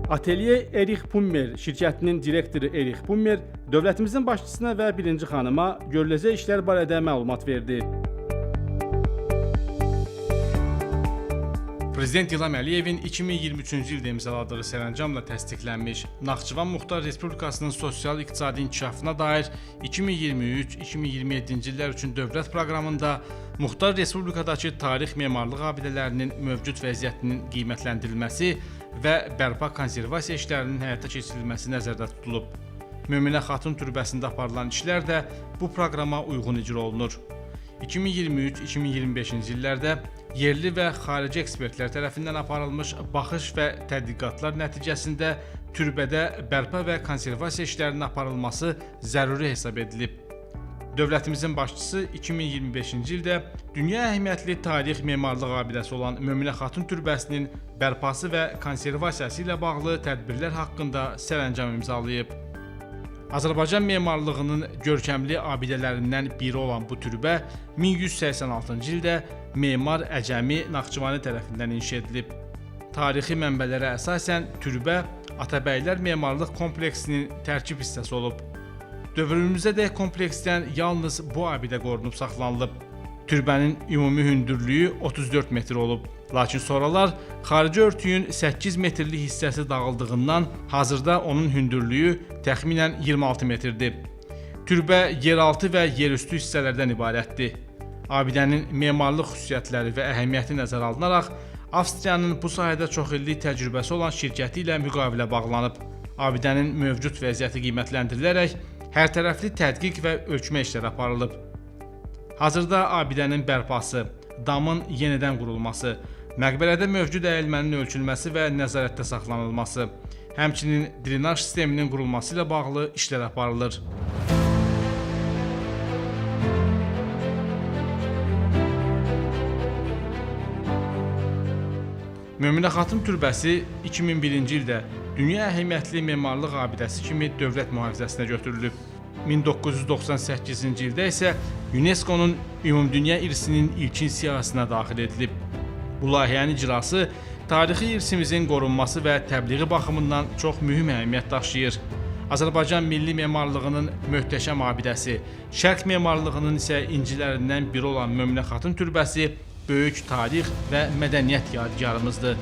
Atelier Erich Pummer şirkətinin direktoru Erich Pummer dövlətimizin başçısına və birinci xanıma görüləcək işlər barədə məlumat verdi. Prezident İlham Əliyevin 2023-cü ildə imzaladığı sərəncamla təsdiqlənmiş Naxçıvan Muxtar Respublikasının sosial-iqtisadi inkişafına dair 2023-2027-ci illər üçün dövlət proqramında Muxtar Respublikadakı tarix memarlıq abidələrinin mövcud vəziyyətinin qiymətləndirilməsi və bərpa konservasiya işlərinin həyata keçirilməsi nəzərdə tutulub. Möminə Xatun türbəsində aparılan işlər də bu proqrama uyğun icra olunur. 2023-2025-ci illərdə yerli və xarici ekspertlər tərəfindən aparılmış baxış və tədqiqatlar nəticəsində türbədə bərpa və konservasiya işlərinin aparılması zəruri hesab edilib. Dövlətimizin başçısı 2025-ci ildə dünya əhəmiyyətli tarix memarlıq abidəsi olan Möminə Xatun türbəsinin bərpası və konservasiyası ilə bağlı tədbirlər haqqında sərəncam imzalayıb. Azərbaycan memarlığının görkəmli abidələrindən biri olan bu türbə 1186-cı ildə memar Əcəmi Naxçıvani tərəfindən inşa edilib. Tarixi mənbələrə əsasən türbə Atabəylər memarlıq kompleksinin tərkib hissəsi olub. Dövrümüzədək kompleksdən yalnız bu abidə qorunub saxlanılıb. Türbənin ümumi hündürlüyü 34 metr olub. Lakin sonralar xarici örtüyün 8 metrlik hissəsi dağıldığından hazırda onun hündürlüyü təxminən 26 metrdir. Türbə yeraltı və yerüstü hissələrdən ibarətdir. Abidənin memarlıq xüsusiyyətləri və əhəmiyyəti nəzərə alınaraq Avstriyanın bu sahədə çoxillik təcrübəsi olan şirkəti ilə müqavilə bağlanıb. Abidənin mövcud vəziyyəti qiymətləndirilərək hərtərəfli tədqiq və ölçmə işləri aparılıb. Hazırda abidənin bərpası, damın yenidən qurulması, məqbərədə mövcud əyilmənin ölçülməsi və nəzarətdə saxlanılması, həmçinin drenaj sisteminin qurulması ilə bağlı işlər aparılır. Möminə Xatun türbəsi 2001-ci ildə dünya əhəmiyyətli memarlıq abidəsi kimi dövlət mühafizəsinə götürülüb. 1998-ci ildə isə UNESCO-nun Ümumdünya İrsinin ilkin siyahısına daxil edilib. Bu layihənin icrası tarixi irsimizin qorunması və təbliği baxımından çox mühüm əhəmiyyət daşıyır. Azərbaycan milli memarlığının möhtəşəm abidəsi, şərq memarlığının isə incilərindən biri olan Möminə Xatun türbəsi böyük tarix və mədəniyyət yadigarımızdır.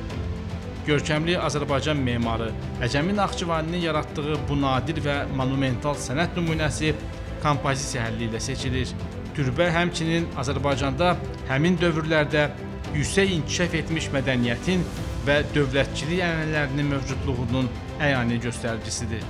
Görkəmli Azərbaycan memarı Əcəmi Naxçıvaninin yaratdığı bu nadir və monumental sənət nümunəsi kompozisiya həlli ilə seçilir. Türbə həmçinin Azərbaycanda həmin dövrlərdə yüksək inkişaf etmiş mədəniyyətin və dövlətçilik ənənələrinin mövcudluğunun əyani göstəricisidir.